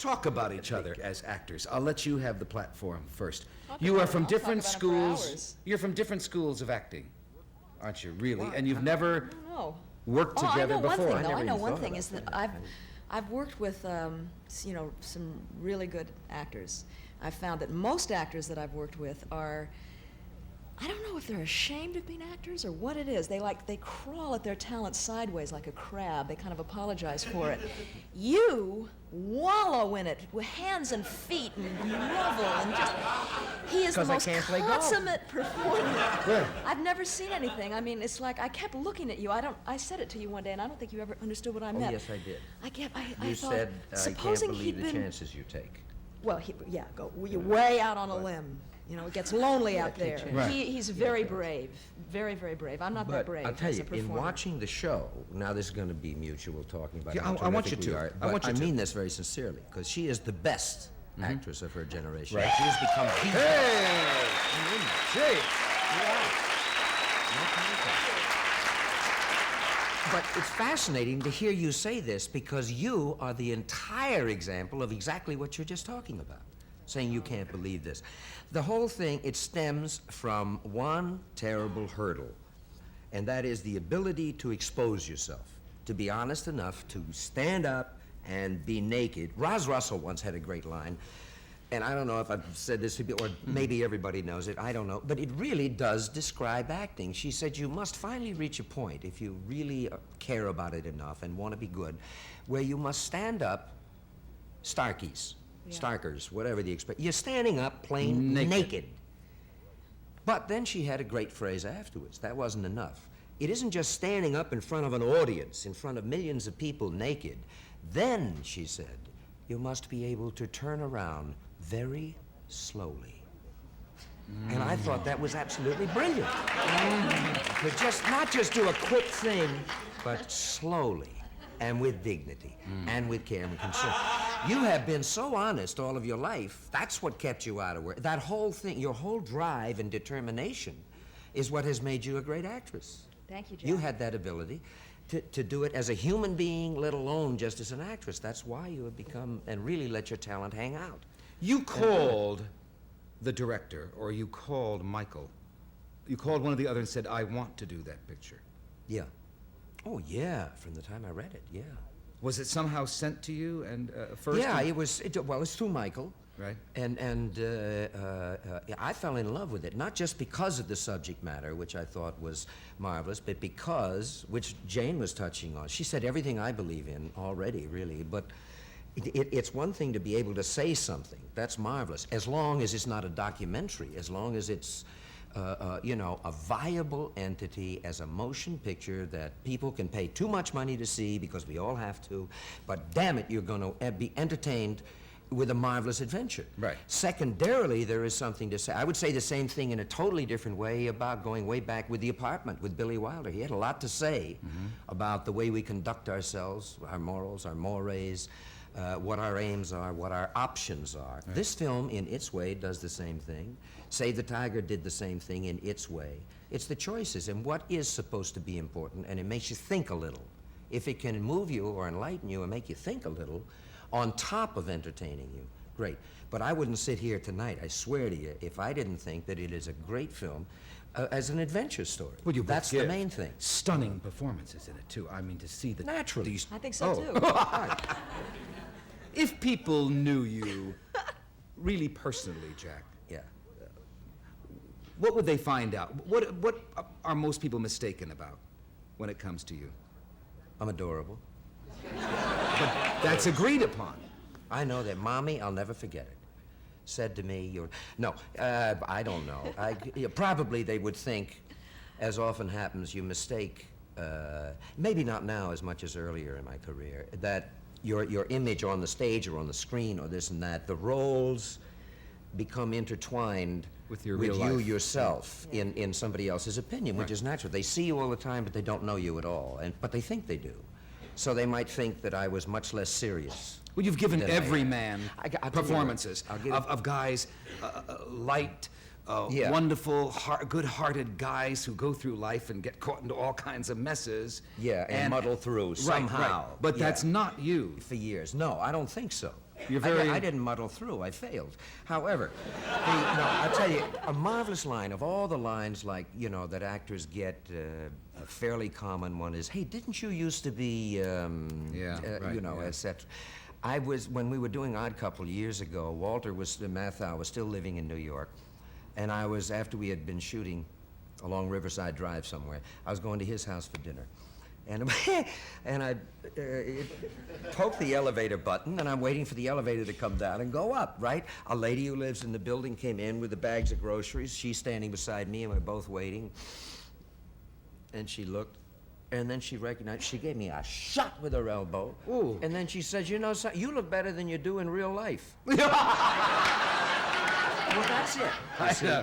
talk about each other as actors. I'll let you have the platform first. You about are from it. I'll different talk about it for schools. hours. You're from different schools of acting, aren't you? Really? And you've never No. worked together I know before. one thing, though. never I know even one thought thing about is that that. I've worked with, you know, some really good actors. I've found that most actors that I've worked with are, I don't know if they're ashamed of being actors or what it is. They crawl at their talent sideways like a crab. They kind of apologize for it. You wallow in it with hands and feet and grovel and just, he is the 'Cause I most can't play golf. consummate performer. Good. I've never seen anything. I mean, it's like I kept looking at you. I said it to you one day, and I don't think you ever understood what I Oh, meant. yes, I did. I You thought, said, I can't supposing believe he'd the been, chances you take. well, you're way out on a limb. You know, it gets lonely out there. Right. He's very brave, very, very brave. I'm not that But brave I'll tell as you, a performer. in watching the show, now this is going to be mutual talking about Yeah, how I want terrific you we to. are, I want but you to. mean this very sincerely, because she is the best actress of her generation. Right. She has become the Hey! Jake! But it's fascinating to hear you say this because you are the entire example of exactly what you're just talking about, saying you can't believe this. The whole thing, it stems from one terrible hurdle, and that is the ability to expose yourself, to be honest enough to stand up and be naked. Roz Russell once had a great line, and I don't know if I've said this to you, or maybe everybody knows it, I don't know, but it really does describe acting. She said you must finally reach a point, if you really care about it enough and want to be good, where you must stand up, Starkers, whatever the expression, you're standing up plain naked. But then she had a great phrase afterwards. That wasn't enough. It isn't just standing up in front of an audience, in front of millions of people naked. Then, she said, you must be able to turn around very slowly. And I thought that was absolutely brilliant. To not just do a quick thing, but slowly and with dignity and with care and concern. You have been so honest all of your life. That's what kept you out of work. That whole thing, your whole drive and determination is what has made you a great actress. Thank you, Jack. You had that ability to do it as a human being, let alone just as an actress. That's why you have become and really let your talent hang out. You called the director, or you called Michael. You called one of the other and said, I want to do that picture. Yeah. Oh, yeah, from the time I read it, yeah. Was it somehow sent to you and first? Yeah, it was through Michael. Right. And I fell in love with it, not just because of the subject matter, which I thought was marvelous, but because, which Jane was touching on, she said everything I believe in already, really, but it's one thing to be able to say something, that's marvelous, as long as it's not a documentary, as long as it's, you know, a viable entity as a motion picture that people can pay too much money to see because we all have to, but damn it, you're going to be entertained with a marvelous adventure. Right. Secondarily, there is something to say. I would say the same thing in a totally different way about going way back with The Apartment with Billy Wilder. He had a lot to say about the way we conduct ourselves, our morals, our mores, what our aims are, what our options are. Right. This film, in its way, does the same thing. Save the Tiger did the same thing in its way. It's the choices and what is supposed to be important, and it makes you think a little. If it can move you or enlighten you and make you think a little, on top of entertaining you, great. But I wouldn't sit here tonight, I swear to you, if I didn't think that it is a great film as an adventure story. Well, you That's both the give main thing. Stunning performances in it, too. I mean, to see the... Naturally. I think so, too. If people knew you really personally, Jack, Yeah. what would they find out? What are most people mistaken about when it comes to you? I'm adorable. But that's agreed upon. I know that. Mommy, I'll never forget it, said to me, no, I don't know. Probably they would think, as often happens, you mistake, maybe not now as much as earlier in my career, that your image on the stage or on the screen or this and that, the roles become intertwined with your with real you life. yourself in somebody else's opinion, which is natural. They see you all the time, but they don't know you at all, but they think they do. So they might think that I was much less serious. Well, you've given than I every am. man I'll tell you what, performances I'll give of guys, light, Yeah. wonderful, good-hearted guys who go through life and get caught into all kinds of messes. Yeah, and muddle through Right, somehow. right. But Yeah. that's not you. For years. No, I don't think so. You're very... I didn't muddle through. I failed. However, I'll tell you, a marvelous line of all the lines, like, you know, that actors get, a fairly common one is, hey, didn't you used to be, right, you know, yeah. etc. When we were doing Odd Couple years ago, Walter Matthau was still living in New York, and after we had been shooting along Riverside Drive somewhere, I was going to his house for dinner. And I poked the elevator button, and I'm waiting for the elevator to come down and go up, right? A lady who lives in the building came in with the bags of groceries. She's standing beside me, and we're both waiting. And she looked, and then she recognized, she gave me a shot with her elbow. Ooh. And then she says, you know, you look better than you do in real life. Well, that's it.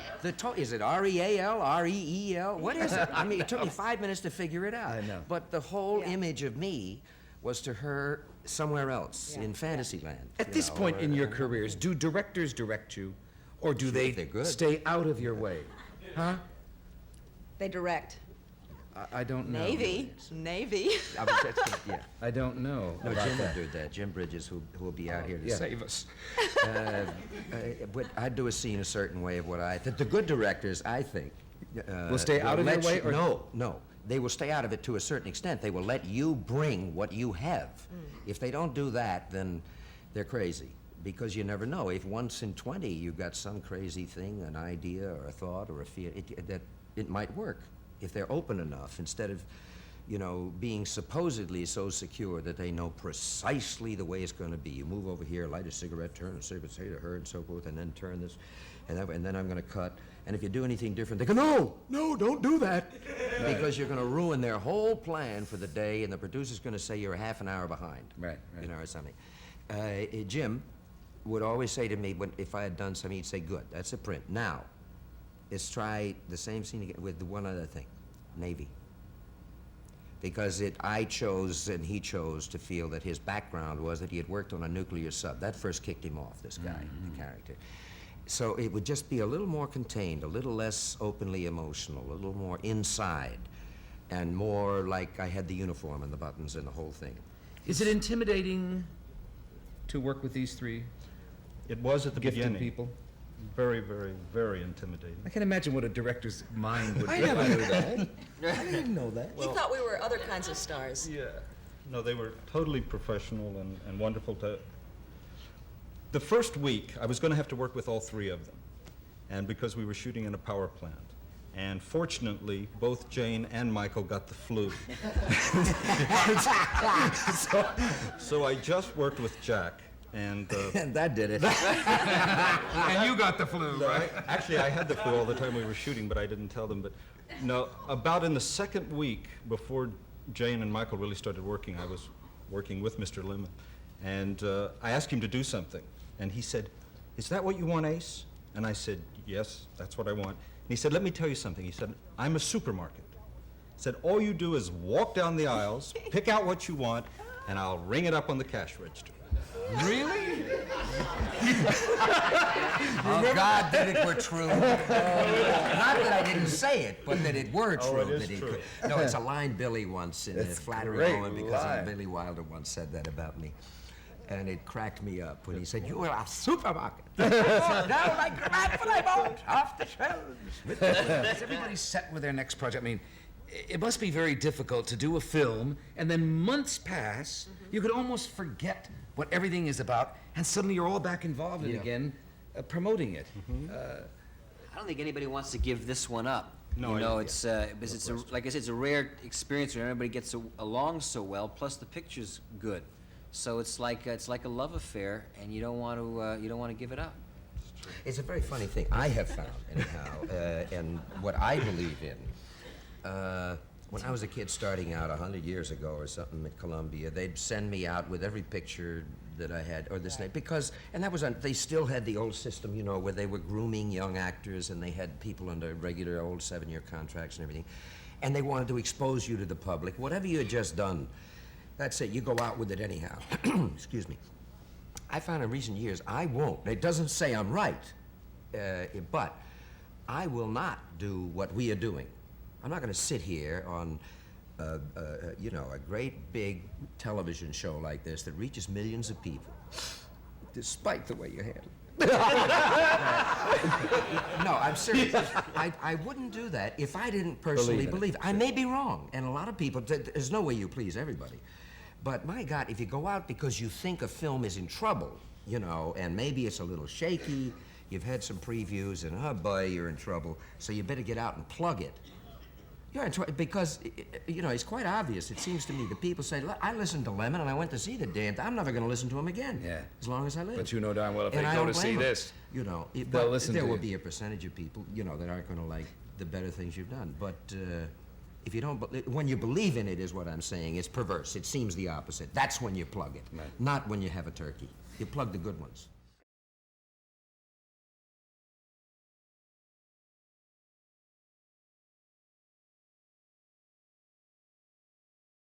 Is it R-E-A-L, R-E-E-L? What is it? I mean, it took me 5 minutes to figure it out. I know. But the whole image of me was to her somewhere else in Fantasyland. At this point in your careers, do directors direct you, or do they they're good. stay out of your way? Huh? They direct. I don't know. Navy. I mean, yeah. I don't know. No, about Jim that. will do that. Jim Bridges, who will be out here to Yeah. save us. But I'd do a scene a certain way of what the good directors, I think, Will stay out of your way, or- No. They will stay out of it to a certain extent. They will let you bring what you have. If they don't do that, then they're crazy. Because you never know. If once in 20 you've got some crazy thing, an idea or a thought or a feel, that it might work. If they're open enough, instead of, you know, being supposedly so secure that they know precisely the way it's going to be. You move over here, light a cigarette, turn a cigarette, say to her, and so forth, and then turn this, and then I'm going to cut. And if you do anything different, they go, no, don't do that. Because you're going to ruin their whole plan for the day, and the producer's going to say you're a half an hour behind. Right. You know, or something. Jim would always say to me, if I had done something, he'd say, good, that's a print. Now, let's try the same scene again with one other thing, Navy. Because I chose and he chose to feel that his background was that he had worked on a nuclear sub. That first kicked him off, this guy, the character. So it would just be a little more contained, a little less openly emotional, a little more inside, and more like I had the uniform and the buttons and the whole thing. Is it intimidating to work with these three It was at the gifted beginning. people? Very, very, very intimidating. I can imagine what a director's mind would be. I never knew that. I didn't know that. He thought we were other kinds of stars. Yeah. No, they were totally professional and wonderful to... The first week, I was going to have to work with all three of them, and because we were shooting in a power plant. And fortunately, both Jane and Michael got the flu. so I just worked with Jack, and... And that did it. And you got the flu, right? Actually, I had the flu all the time we were shooting, but I didn't tell them. But no, about in the second week, before Jane and Michael really started working, I was working with Mr. Lemmon. And I asked him to do something. And he said, "Is that what you want, Ace?" And I said, "Yes, that's what I want." And he said, "Let me tell you something." He said, "I'm a supermarket." He said, "All you do is walk down the aisles, pick out what you want, and I'll ring it up on the cash register." Really? Oh, God, that it were true. Not that I didn't say it, but that it were true. Oh, it is that he true. could. No, it's a line Billy once in a It's flattering great moment because line. Billy Wilder once said that about me. And it cracked me up when he said, "You are a supermarket." Down like grab what I want off the shelves. Is everybody set with their next project? I mean, it must be very difficult to do a film, and then months pass, you could almost forget what everything is about, and suddenly you're all back involved in it again, promoting it. I don't think anybody wants to give this one up. No, you know, I- it's because it's like I said, it's a rare experience where everybody gets along so well. Plus, the picture's good, so it's like a love affair, and you don't want to give it up. It's a very funny thing I have found, anyhow, and what I believe in. When I was a kid starting out 100 years ago or something at Columbia, they'd send me out with every picture that I had, or this name, because, and that was, they still had the old system, you know, where they were grooming young actors and they had people under regular old 7-year contracts and everything, and they wanted to expose you to the public. Whatever you had just done, that's it, you go out with it anyhow. Excuse me. I found in recent years, I won't. It doesn't say I'm right, but I will not do what we are doing. I'm not going to sit here on, you know, a great big television show like this that reaches millions of people despite the way you handle it. No, I'm serious. I wouldn't do that if I didn't personally believe it. I may be wrong, and a lot of people, there's no way you please everybody. But my God, if you go out because you think a film is in trouble, you know, and maybe it's a little shaky, you've had some previews, and oh boy, you're in trouble, so you better get out and plug it. You're in trouble because, you know, it's quite obvious. It seems to me that people say, I listened to Lemmon and I went to see the damn thing. I'm never going to listen to him again. Yeah. As long as I live. But you know darn well if And they I go don't to see blame 'em. this, You know, they'll listen there to will you. be a percentage of people, you know, that aren't going to like the better things you've done. But if you don't, when you believe in it, is what I'm saying. It's perverse. It seems the opposite. That's when you plug it, Right. not when you have a turkey. You plug the good ones.